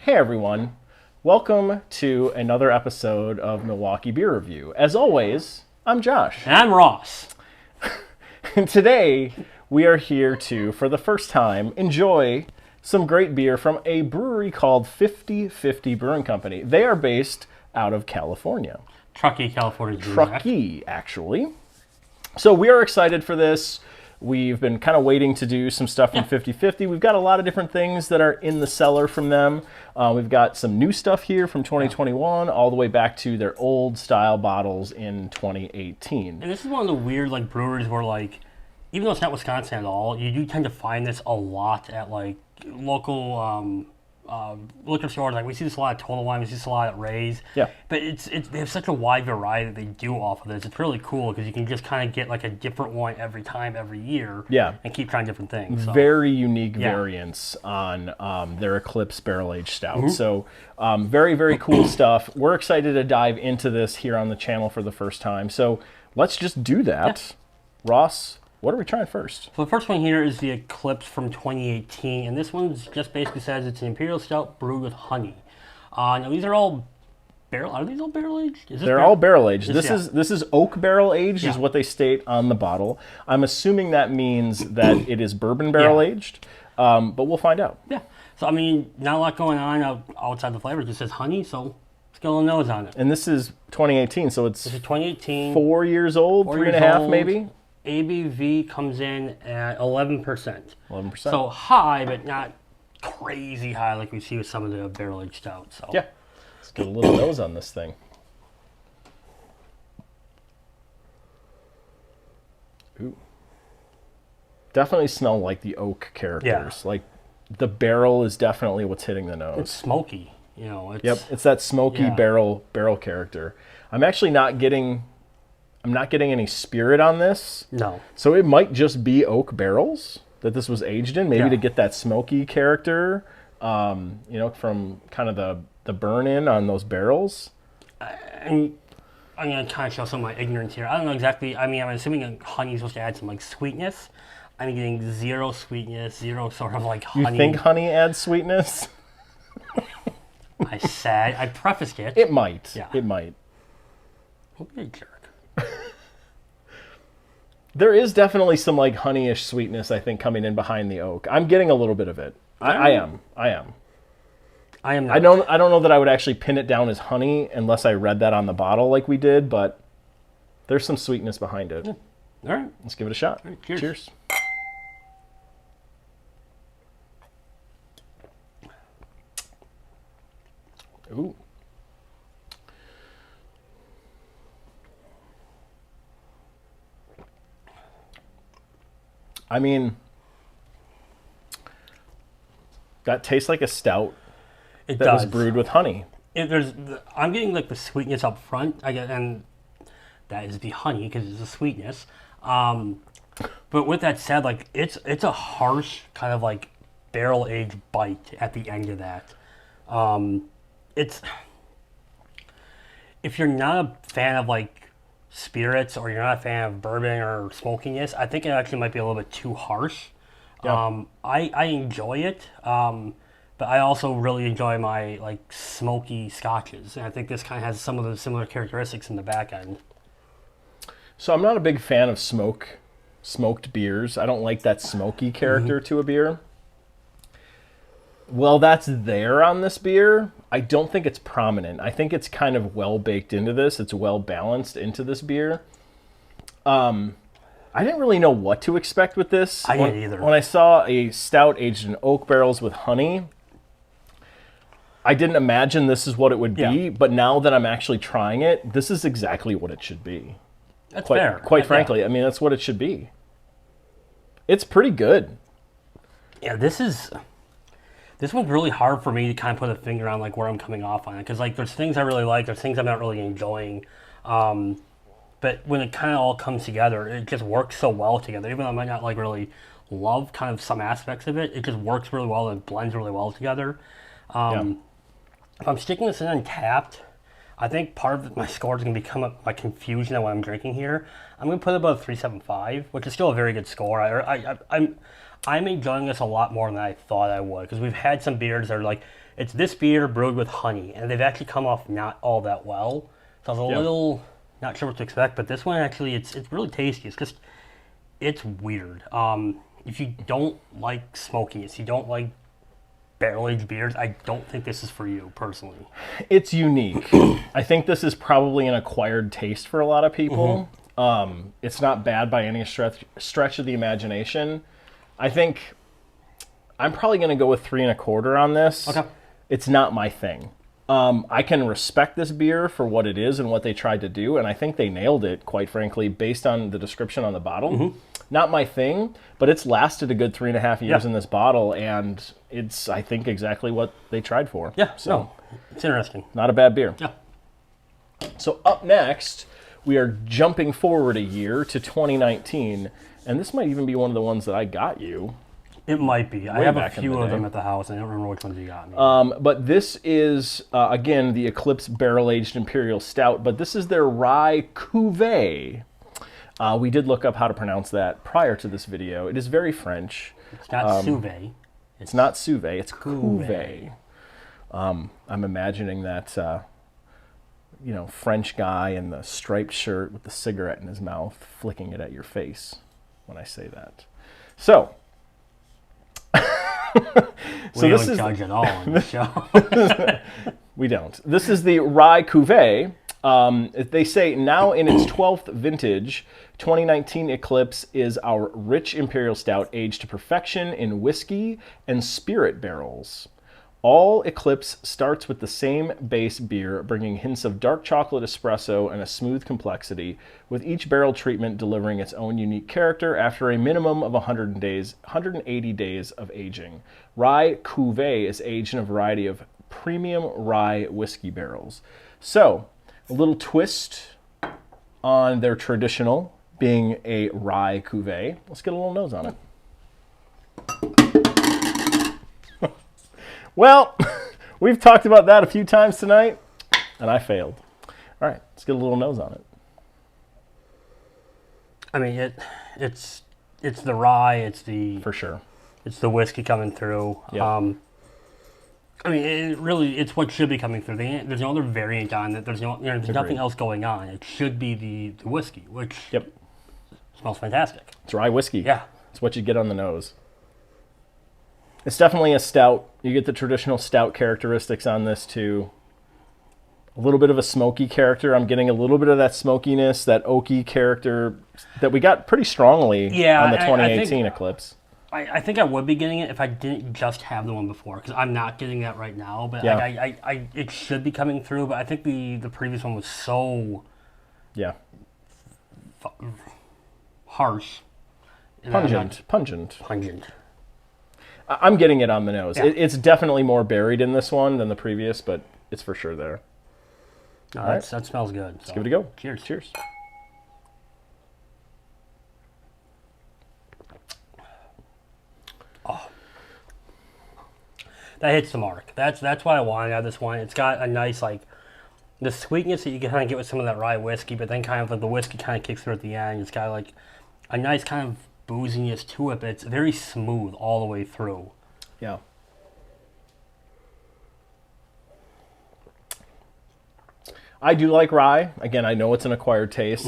Hey everyone, welcome to another episode of Milwaukee Beer Review. As always, I'm Josh. And I'm Ross. And today we are here to, for the first time, enjoy some great beer from a brewery called 50 Brewing Company. They are based out of California. Truckee, California. Truckee, actually. So we are excited for this. We've been kind of waiting to do some stuff from 50. We've got a lot of different things that are in the cellar from them. We've got some new stuff here from 2021, all the way back to their old style bottles in 2018. And this is one of the weird breweries where even though it's not Wisconsin at all, you do tend to find this a lot at local liquor stores. We see this a lot at Total Wine, we see this a lot at Ray's. Yeah. But they have such a wide variety that they do off of this. It's really cool because you can just kind of get a different one every year. Yeah. And keep trying different things. So. Very unique variants on their Eclipse Barrel-Aged Stout. Mm-hmm. So very, very cool stuff. We're excited to dive into this here on the channel for the first time. So let's just do that. Yeah. Ross, what are we trying first? So the first one here is the Eclipse from 2018, and this one just basically says it's an Imperial Stout brewed with honey. Now these are all are these all barrel aged? They're all barrel aged. This is oak barrel aged, is what they state on the bottle. I'm assuming that means that it is bourbon barrel aged, but we'll find out. Yeah. So not a lot going on outside the flavor. It just says honey, so let's get a little nose on it. And this is 2018, so it's 2018. 4 years old, 3 and a half maybe. ABV comes in at 11%. 11%. So high, but not crazy high like we see with some of the barrel-aged stouts. So. Yeah. Let's get a little nose on this thing. Ooh. Definitely smell like the oak characters. Yeah. The barrel is definitely what's hitting the nose. It's smoky. It's that smoky barrel character. I'm actually not getting any spirit on this. No. So it might just be oak barrels that this was aged in, maybe to get that smoky character, from kind of the burn-in on those barrels. And I'm going to kind of show some of my ignorance here. I don't know exactly. I'm assuming honey is supposed to add some sweetness. I'm getting zero sweetness, zero sort of honey. You think honey adds sweetness? I prefaced it. It might. Yeah. It might. Don't be a jerk. There is definitely some honeyish sweetness, I think, coming in behind the oak. I'm getting a little bit of it. I am. I am not. I don't know that I would actually pin it down as honey unless I read that on the bottle like we did, but there's some sweetness behind it. Yeah. All right. Let's give it a shot. Right, cheers. Cheers. Ooh. That tastes like a stout It that does. was brewed with honey. I'm getting the sweetness up front, and that is the honey because it's the sweetness. But with that said, it's a harsh kind of barrel aged bite at the end of that. If you're not a fan of spirits, or you're not a fan of bourbon or smokiness, I think it actually might be a little bit too harsh. Yeah. I enjoy it, but I also really enjoy my smoky scotches, and I think this kind of has some of the similar characteristics in the back end. So I'm not a big fan of smoked beers. I don't like that smoky character to a beer. Well, that's there on this beer. I don't think it's prominent. I think it's kind of well baked into this. It's well balanced into this beer. I didn't really know what to expect with this. I didn't either. When I saw a stout aged in oak barrels with honey, I didn't imagine this is what it would be. But now that I'm actually trying it, this is exactly what it should be. That's fair. Quite frankly, that's what it should be. It's pretty good. Yeah, this one's really hard for me to kind of put a finger on where I'm coming off on it, because there's things I really like, there's things I'm not really enjoying, but when it kind of all comes together, it just works so well together. Even though I might not really love kind of some aspects of it, it just works really well and blends really well together. If I'm sticking this in Untappd, I think part of my score is going to become my confusion of what I'm drinking here. I'm going to put it above 3.75, which is still a very good score. I'm enjoying this a lot more than I thought I would, because we've had some beers that are It's this beer brewed with honey, and they've actually come off not all that well. So I was a little not sure what to expect, but this one actually, it's really tasty. It's just, it's weird. If you don't like smokiness, you don't like barrel-aged beers, I don't think this is for you, personally. It's unique. I think this is probably an acquired taste for a lot of people. It's not bad by any stretch of the imagination. I think I'm probably going to go with 3 1/4 on this. Okay. It's not my thing. I can respect this beer for what it is and what they tried to do, and I think they nailed it, quite frankly, based on the description on the bottle. Not my thing, but it's lasted a good 3.5 years in this bottle, and it's, I think, exactly what they tried for. Yeah, so no, it's interesting. Not a bad beer. Yeah. So up next, we are jumping forward a year to 2019, and this might even be one of the ones that I got you. It might be. I have a few of them at the house. I don't remember which ones you got me. But this is, again, the Eclipse Barrel-Aged Imperial Stout, but this is their Rye Cuvee. We did look up how to pronounce that prior to this video. It is very French. It's not Cuvee. It's not Cuvee, it's Cuvee. I'm imagining that, French guy in the striped shirt with the cigarette in his mouth, flicking it at your face when I say that. So, we don't judge at all on the show. We don't. This is the Rye Cuvee. They say now in its 12th vintage, 2019 Eclipse is our rich Imperial Stout aged to perfection in whiskey and spirit barrels. All Eclipse starts with the same base beer, bringing hints of dark chocolate espresso and a smooth complexity, with each barrel treatment delivering its own unique character after a minimum of 180 days of aging. Rye Cuvee is aged in a variety of premium rye whiskey barrels. So, a little twist on their traditional being a rye cuvee. Let's get a little nose on it. Well, we've talked about that a few times tonight, and I failed. All right, let's get a little nose on it. I mean, it's the rye. It's the For sure. It's the whiskey coming through. Yeah. I mean, it's what should be coming through. There's no other variant on it. There's nothing else going on. It should be the whiskey, which smells fantastic. It's rye whiskey. Yeah. It's what you get on the nose. It's definitely a stout. You get the traditional stout characteristics on this too. A little bit of a smoky character. I'm getting a little bit of that smokiness, that oaky character that we got pretty strongly on the 2018 Eclipse. I think I would be getting it if I didn't just have the one before, because I'm not getting that right now. But it should be coming through. But I think the previous one was so harsh, Pungent. I'm getting it on the nose. Yeah. It's definitely more buried in this one than the previous, but it's for sure there. All right. That smells good. Let's give it a go. Cheers. Cheers. Oh, that hits the mark. That's what I wanted out of this one. It's got a nice, the sweetness that you can kind of get with some of that rye whiskey, but then kind of like the whiskey kind of kicks through at the end. It's got a nice kind of booziness to it, but it's very smooth all the way through. Yeah. I do like rye. Again, I know it's an acquired taste.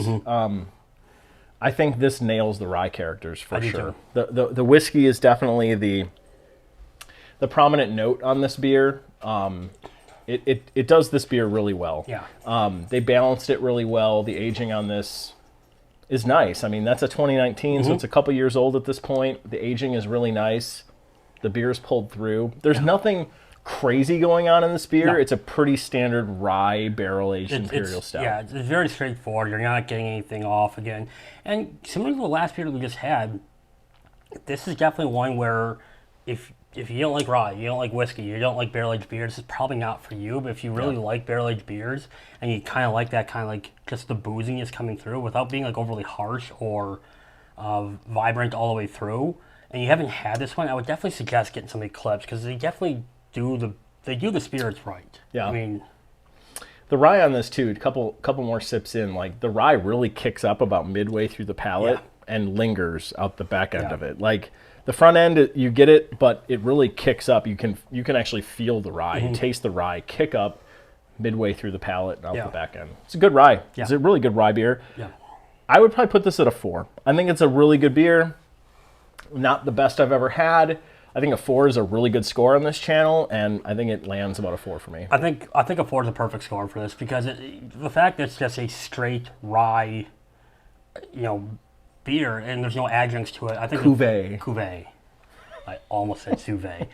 I think this nails the rye characters for sure. The whiskey is definitely the prominent note on this beer. It does this beer really well. Yeah. They balanced it really well. The aging on this is nice. I mean, that's a 2019, so it's a couple years old at this point. The aging is really nice. The beer's pulled through. There's nothing crazy going on in this beer. No. It's a pretty standard rye barrel-aged Imperial Stout. Yeah, it's very straightforward. You're not getting anything off again. And similar to the last beer that we just had, this is definitely one where if you don't like rye, you don't like whiskey, you don't like barrel-aged beers, this is probably not for you. But if you really like barrel-aged beers and you kind of like that kind of just the booziness coming through without being overly harsh or vibrant all the way through, and you haven't had this one, I would definitely suggest getting some Eclipse, because they definitely do the spirits right. Yeah. I mean, the rye on this too, a couple more sips in, the rye really kicks up about midway through the palate and lingers out the back end of it. The front end, you get it, but it really kicks up. You can actually feel the rye. You taste the rye kick up midway through the palate and out the back end. It's a good rye. Yeah. It's a really good rye beer. Yeah. I would probably put this at a 4. I think it's a really good beer. Not the best I've ever had. I think a 4 is a really good score on this channel, and I think it lands about a 4 for me. I think a 4 is a perfect score for this because the fact that it's just a straight rye, beer, and there's no adjuncts to it. I think Cuvee. I almost said Cuvee.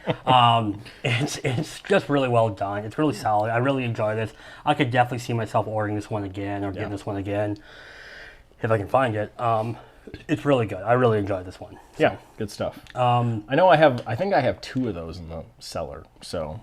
It's just really well done. It's really solid. I really enjoy this. I could definitely see myself ordering this one again or getting this one again if I can find it. It's really good. I really enjoyed this one. So. Yeah, good stuff. I think I have 2 of those in the cellar, so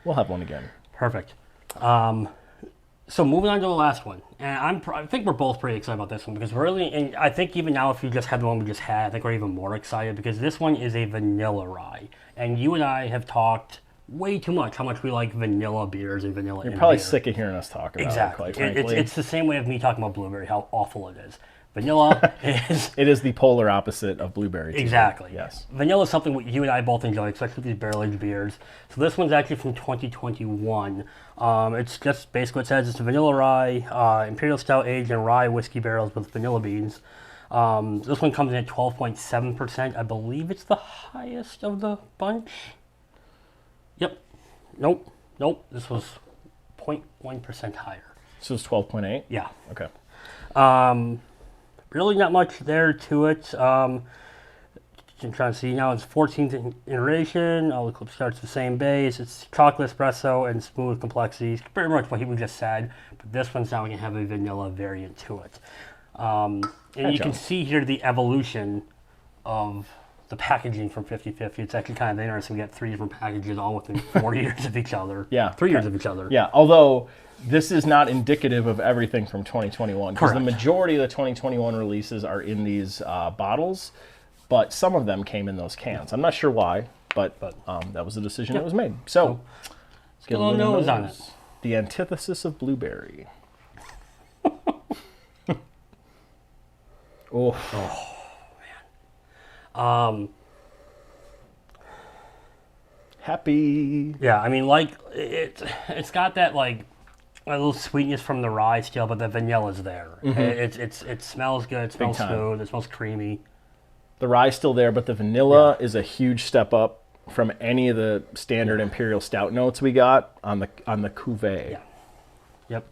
we'll have one again. Perfect. So moving on to the last one, and I think we're both pretty excited about this one because and I think even now if you just had the one we just had, I think we're even more excited because this one is a vanilla rye, and you and I have talked way too much how much we like vanilla beers and vanilla. You're probably sick of hearing us talk about exactly. it, quite frankly. It's the same way of me talking about blueberry, how awful it is. Vanilla is... It is the polar opposite of blueberry. Exactly. Yes. Vanilla is something you and I both enjoy, especially with these barrel-aged beers. So this one's actually from 2021. It's just basically what it says. It's a vanilla rye, Imperial Stout aged in rye whiskey barrels with vanilla beans. This one comes in at 12.7%. I believe it's the highest of the bunch. Yep. Nope. This was 0.1% higher. So it's 12.8? Yeah. Okay. Really not much there to it. I'm trying to see now. It's 14th iteration. All Eclipse starts the same base. It's chocolate espresso and smooth complexities. Pretty much what he just said. But this one's now going to have a vanilla variant to it. And you can see here the evolution of the packaging from 50/50. It's actually kind of interesting. We got 3 different packages all within 4 years of each other. Yeah. 3 years of each other. Yeah. Although this is not indicative of everything from 2021 because the Correct. majority of the 2021 releases are in these bottles, but some of them came in those cans. I'm not sure why, but that was the decision that was made. So let's get a little nose on it. The antithesis of blueberry. Happy. Yeah, I mean, like it's got that like a little sweetness from the rye still, but the vanilla's there. It smells good. It smells smooth. It smells creamy. The rye's still there, but the vanilla is a huge step up from any of the standard Imperial Stout notes we got on the Cuvee. Yeah. Yep.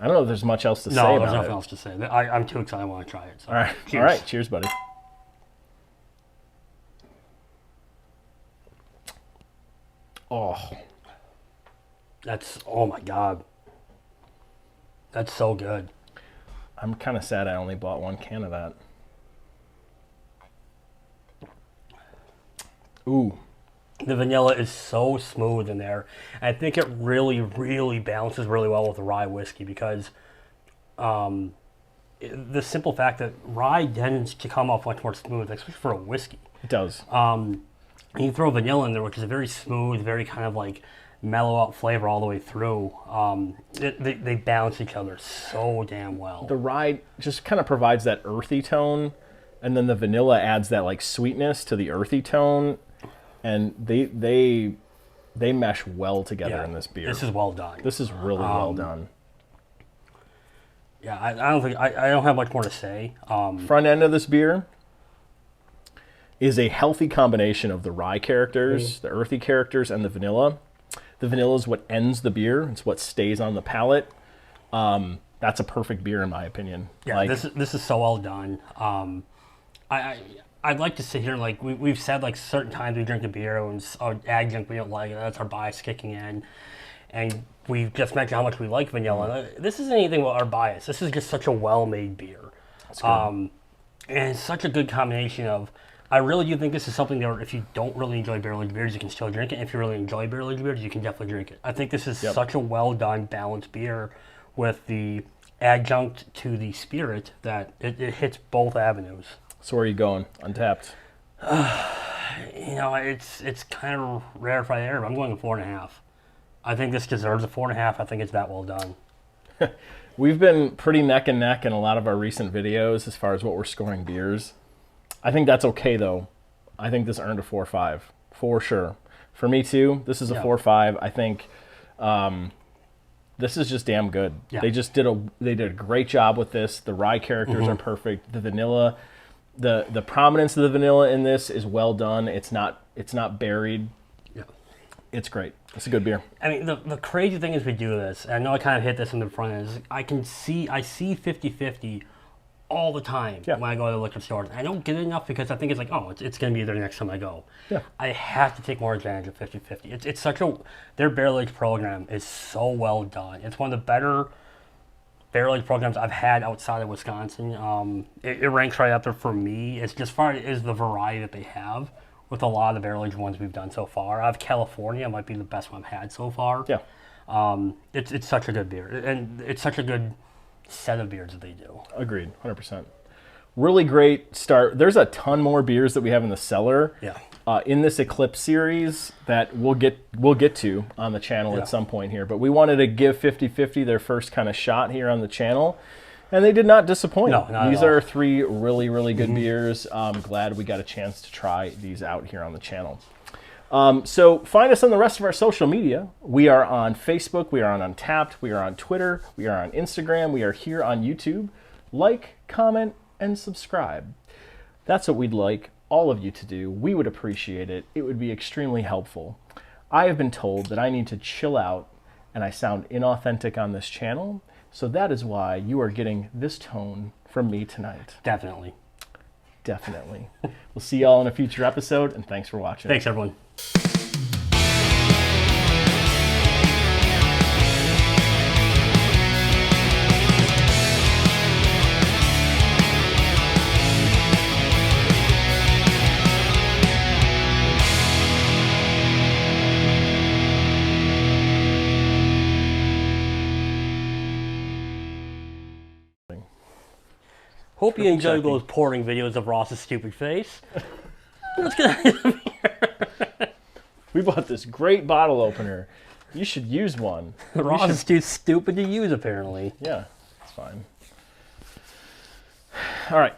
I don't know if there's much else to say No, about there's it. nothing else to say. I'm too excited. I want to try it. So. All right. Cheers. All right. Cheers, buddy. Oh. Oh my God. That's so good. I'm kind of sad I only bought 1 can of that. Ooh. The vanilla is so smooth in there. I think it really, really balances really well with the rye whiskey because the simple fact that rye tends to come off much more smooth, especially for a whiskey. It does. And you throw vanilla in there, which is a very smooth, very kind of like mellow out flavor all the way through. They balance each other so damn well. The rye just kind of provides that earthy tone, and then the vanilla adds that like sweetness to the earthy tone, and they mesh well together in this beer. This is well done. This is really well done. Yeah, I don't have much more to say. Front end of this beer is a healthy combination of the rye characters, the earthy characters, and the vanilla. The vanilla is what ends the beer. It's what stays on the palate. That's a perfect beer in my opinion. Yeah, like, this is so well done. I'd like to sit here like we've said like certain times we drink a beer and adjunct we don't like it. That's our bias kicking in, and we've just mentioned how much we like vanilla. This isn't anything about our bias. This is just such a well-made beer. That's good. And it's such a good combination of. I really do think this is something that if you don't really enjoy barrel-aged beers, you can still drink it. And if you really enjoy barrel-aged beers, you can definitely drink it. I think this is such a well-done, balanced beer with the adjunct to the spirit that it hits both avenues. So where are you going? Untappd? It's kind of rarefied air. I'm going 4.5. I think this deserves a 4.5. I think it's that well done. We've been pretty neck and neck in a lot of our recent videos as far as what we're scoring beers. I think that's okay, though. I think this earned a 4.5 for sure. For me, too, this is a 4.5. I think this is just damn good. Yeah. They did a great job with this. The rye characters are perfect. The vanilla, the prominence of the vanilla in this is well done. It's not buried. Yeah. It's great. It's a good beer. I mean, the crazy thing is we do this, and I know I kind of hit this in the front end, is I see 50-50 all the time when I go to the liquor stores. I don't get it enough because I think it's like, oh, it's going to be there next time I go. Yeah. I have to take more advantage of 50-50. It's such their barrel-aged program is so well done. It's one of the better barrel-aged programs I've had outside of Wisconsin. It ranks right up there for me. It's just far as the variety that they have with a lot of the barrel-aged ones we've done so far. Out of California might be the best one I've had so far. Yeah. It's such a good beer, and it's such a good set of beers that they do. Agreed, 100%. Really great start. There's a ton more beers that we have in the cellar. Yeah. In this Eclipse series that we'll get to on the channel at some point here. But we wanted to give 50-50 their first kind of shot here on the channel, and they did not disappoint. No, not these at all. are 3 really, really good beers. I'm glad we got a chance to try these out here on the channel. So find us on the rest of our social media. We are on Facebook, we are on Untappd, we are on Twitter, we are on Instagram, we are here on YouTube. Like, comment, and subscribe. That's what we'd like all of you to do. We would appreciate it. It would be extremely helpful. I have been told that I need to chill out and I sound inauthentic on this channel, so that is why you are getting this tone from me tonight. Definitely. We'll see y'all in a future episode, and thanks for watching. Thanks, everyone. Hope you enjoyed those pouring videos of Ross's stupid face. Let's get We bought this great bottle opener. You should use one. Ross is too stupid to use, apparently. Yeah, it's fine. All right.